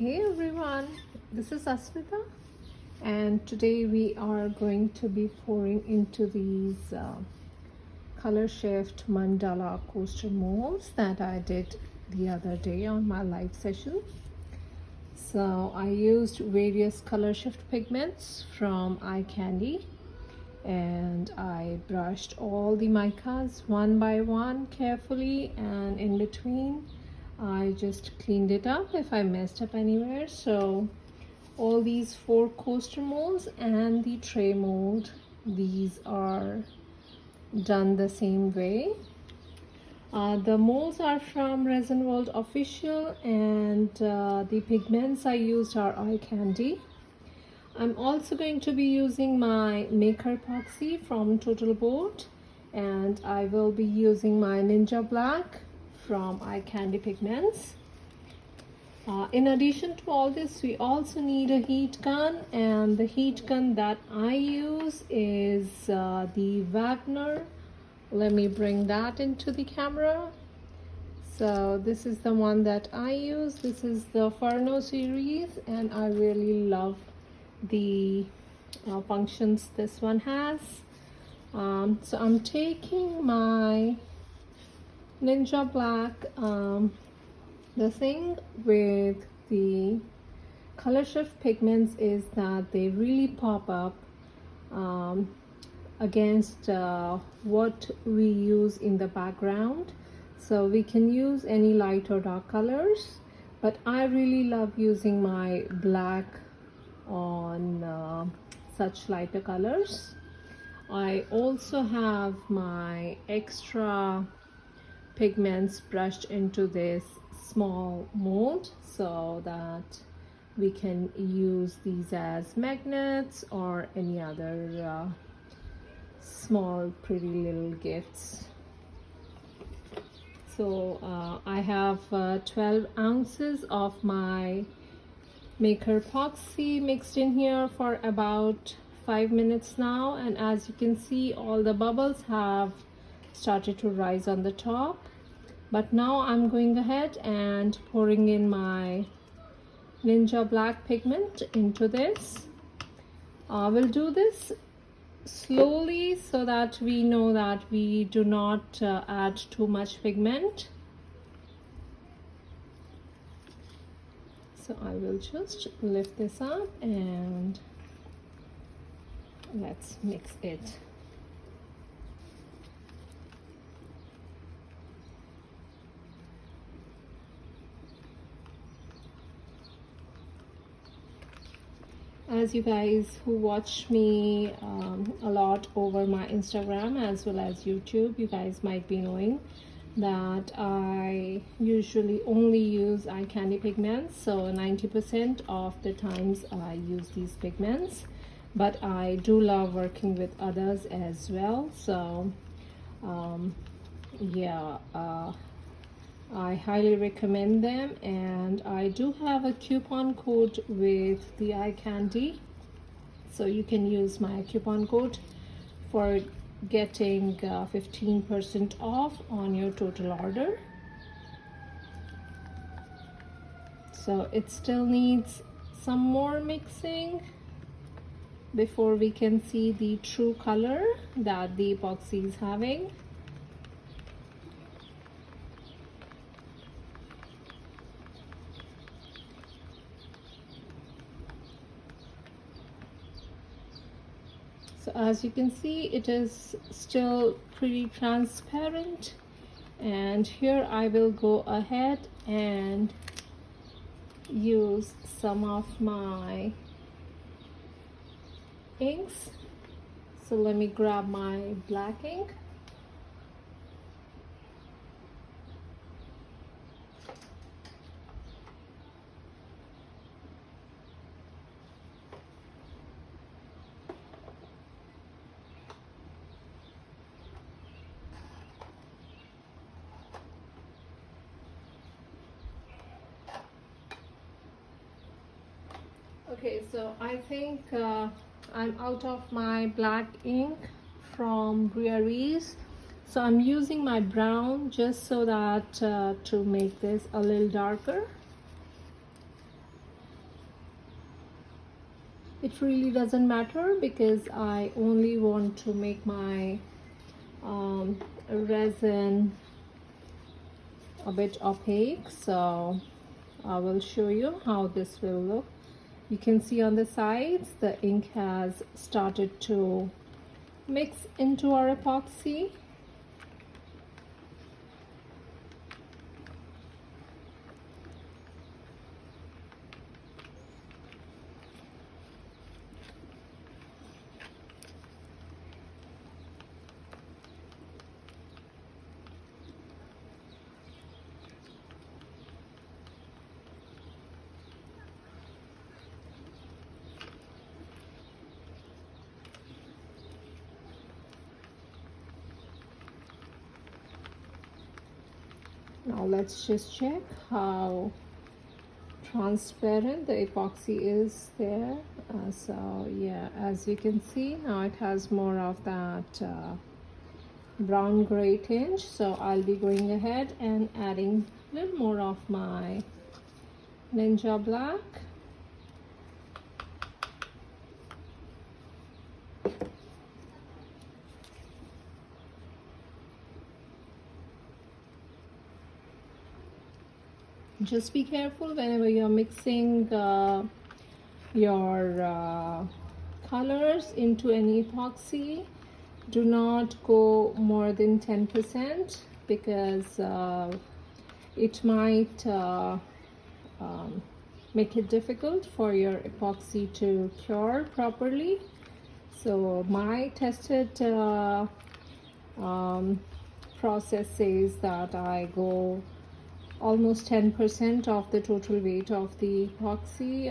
Hey everyone, this is Asmita, and today we are going to be pouring into these color shift mandala coaster molds that I did the other day on my live session. So I used various color shift pigments from Eye Candy, and I brushed all the micas one by one carefully, and in between I just cleaned it up if I messed up anywhere. So all these 4 coaster molds and the tray mold, these are done the same way. The molds are from Resin World Official, and the pigments I used are Eye Candy. I'm also going to be using my mica epoxy from Total Boat, and I will be using my Ninja Black from Eye Candy Pigments. In addition to all this, we also need a heat gun, and the heat gun that I use is the Wagner. Let me bring that into the camera. So this is the one that I use. This is the Farno series, and I really love the functions this one has. So I'm taking my Ninja Black. The thing with the color shift pigments is that they really pop up against what we use in the background. So we can use any light or dark colors, but I really love using my black on such lighter colors. I also have my extra pigments brushed into this small mold so that we can use these as magnets or any other small pretty little gifts. So I have 12 ounces of my mica epoxy mixed in here for about 5 minutes now, and as you can see, all the bubbles have started to rise on the top. But now I'm going ahead and pouring in my Ninja Black pigment into this. We'll do this slowly so that we know that we do not add too much pigment. So I will just lift this up and let's mix it. As you guys who watch me a lot over my Instagram as well as YouTube, you guys might be knowing that I usually only use Eye Candy pigments. So 90% of the times I use these pigments, but I do love working with others as well. So I highly recommend them, and I do have a coupon code with the Eye Candy, so you can use my coupon code for getting 15% off on your total order. So it still needs some more mixing before we can see the true color that the epoxy is having. So as you can see, it is still pretty transparent, and here I will go ahead and use some of my inks. So let me grab my black ink. Okay, so I think I'm out of my black ink from Breweries, so I'm using my brown just so that to make this a little darker. it really doesn't matter because I only want to make my resin a bit opaque, so I will show you how this will look. You can see on the sides the ink has started to mix into our epoxy. Now let's just check how transparent the epoxy is there. So yeah, as you can see, now it has more of that brown gray tinge, so I'll be going ahead and adding a little more of my Ninja Black. Just be careful whenever you're mixing your colors into any epoxy. Do not go more than 10% because it might make it difficult for your epoxy to cure properly. So my tested process says that I go almost 10% of the total weight of the epoxy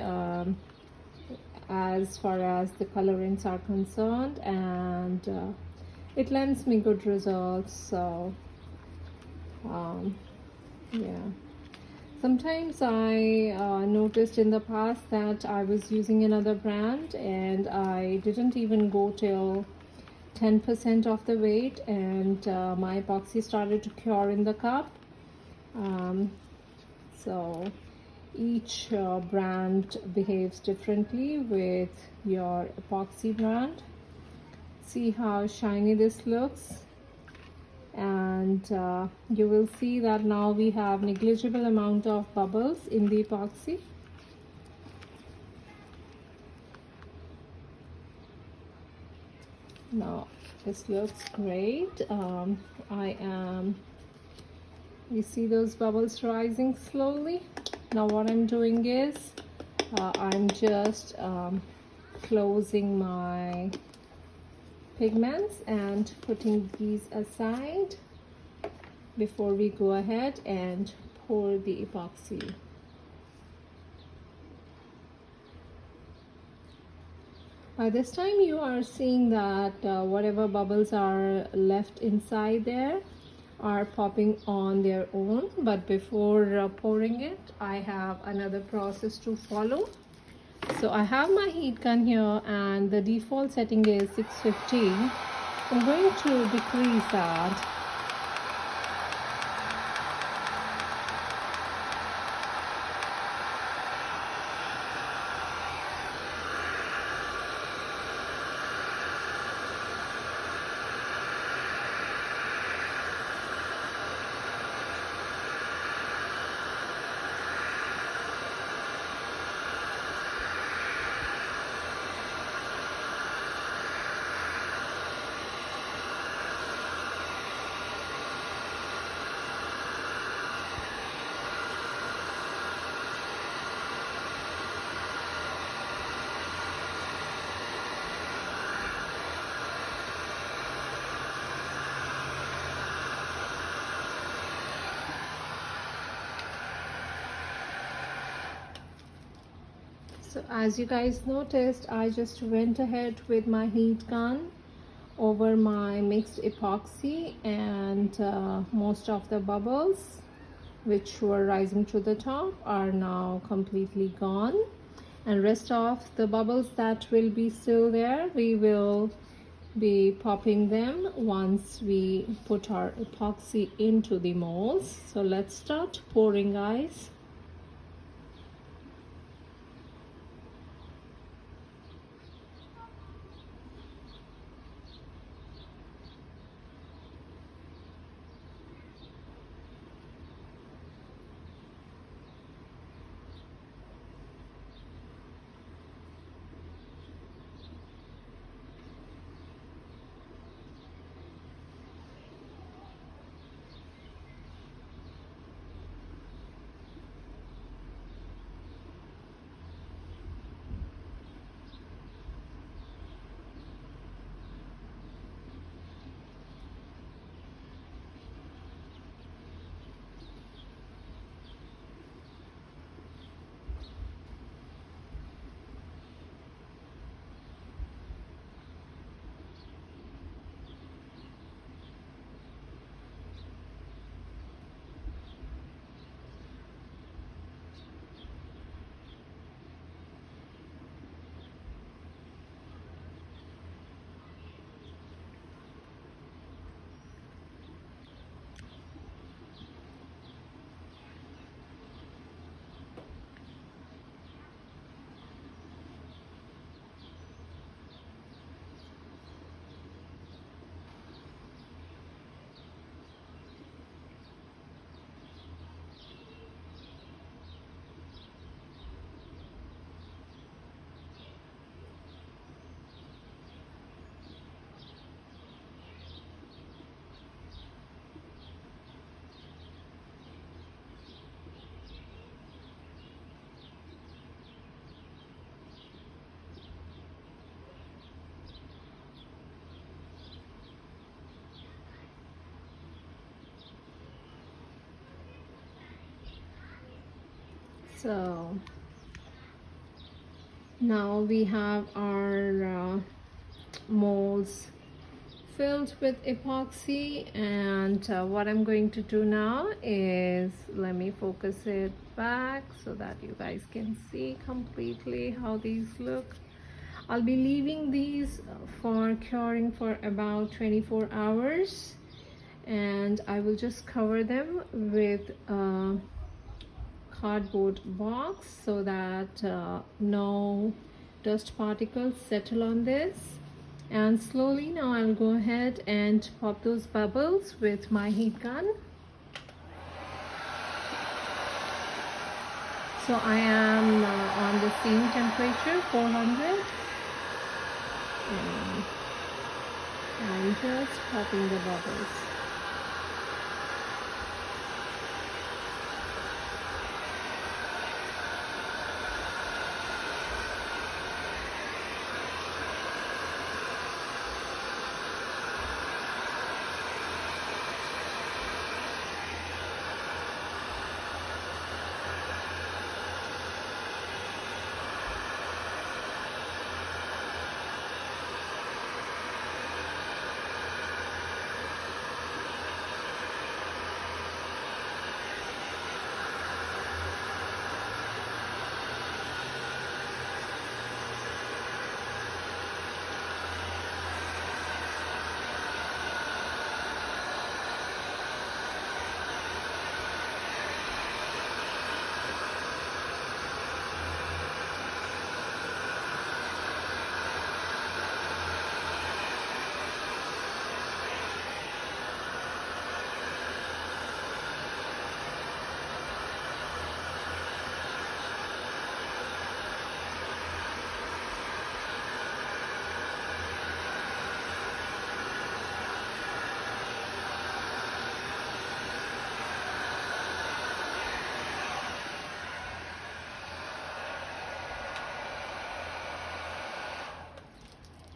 as far as the colorants are concerned, and it lends me good results. So yeah, sometimes I noticed in the past that I was using another brand and I didn't even go till 10% of the weight, and my epoxy started to cure in the cup. So each brand behaves differently with your epoxy brand. See how shiny this looks, and you will see that now we have negligible amount of bubbles in the epoxy. Now this looks great. You see those bubbles rising slowly. Now what I'm doing is I'm just closing my pigments and putting these aside before we go ahead and pour the epoxy. By this time you are seeing that whatever bubbles are left inside there are popping on their own, but before pouring it I have another process to follow. So I have my heat gun here and the default setting is 650. I'm going to decrease that. So as you guys noticed, I just went ahead with my heat gun over my mixed epoxy, and most of the bubbles which were rising to the top are now completely gone, and rest of the bubbles that will be still there, we will be popping them once we put our epoxy into the molds. So let's start pouring, guys. So now we have our molds filled with epoxy, and what I'm going to do now is, let me focus it back so that you guys can see completely how these look. I'll be leaving these for curing for about 24 hours, and I will just cover them with a cardboard box so that no dust particles settle on this. And slowly now I'll go ahead and pop those bubbles with my heat gun. So I am on the same temperature, 400, and I'm just popping the bubbles.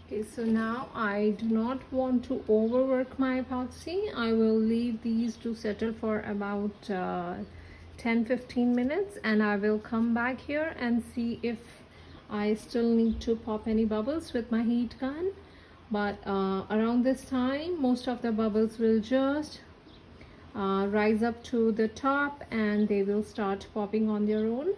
Okay, so now I do not want to overwork my epoxy. I will leave these to settle for about 10-15 minutes, and I will come back here and see if I still need to pop any bubbles with my heat gun. But around this time, most of the bubbles will just rise up to the top and they will start popping on their own.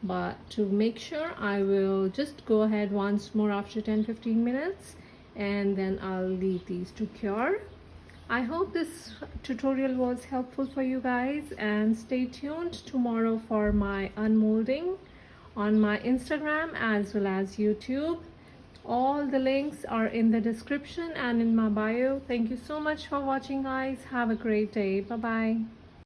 But to make sure, I will just go ahead once more after 10-15 minutes, and then I'll leave these to cure. I hope this tutorial was helpful for you guys, and stay tuned tomorrow for my unmolding on my Instagram as well as YouTube. All the links are in the description and in my bio. Thank you so much for watching, guys. Have a great day. Bye bye.